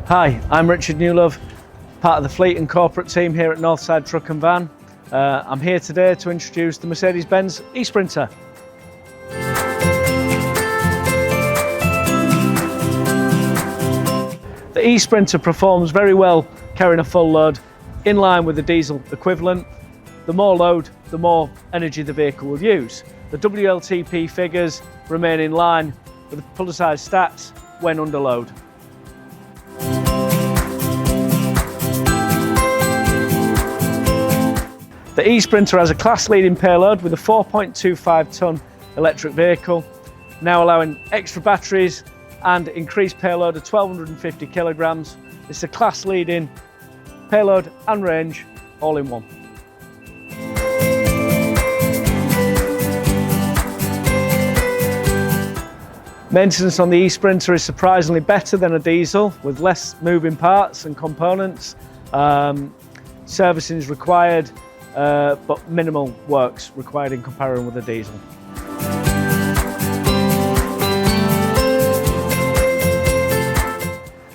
Hi, I'm Richard Newlove, part of the fleet and corporate team here at Northside Truck and Van. I'm here today to introduce the Mercedes-Benz eSprinter. The eSprinter performs very well carrying a full load in line with the diesel equivalent. The more load, the more energy the vehicle will use. The WLTP figures remain in line with the publicised stats when under load. The eSprinter has a class-leading payload with a 4.25 tonne electric vehicle, now allowing extra batteries and increased payload of 1,250 kilograms. It's a class-leading payload and range all in one. Maintenance on the eSprinter is surprisingly better than a diesel, with less moving parts and components. Servicing is required, but minimal works required in comparison with a diesel.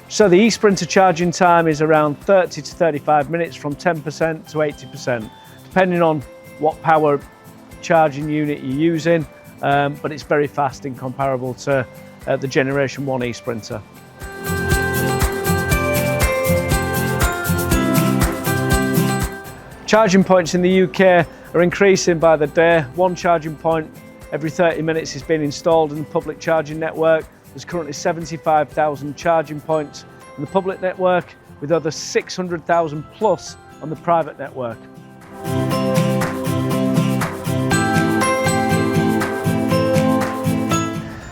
So the eSprinter charging time is around 30 to 35 minutes from 10% to 80%, depending on what power charging unit you're using, but it's very fast and comparable to the Generation 1 eSprinter. Charging points in the UK are increasing by the day. One charging point every 30 minutes is being installed in the public charging network. There's currently 75,000 charging points in the public network, with over 600,000 plus on the private network.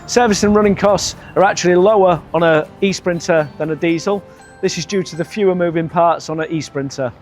Service and running costs are actually lower on an eSprinter than a diesel. This is due to the fewer moving parts on an eSprinter.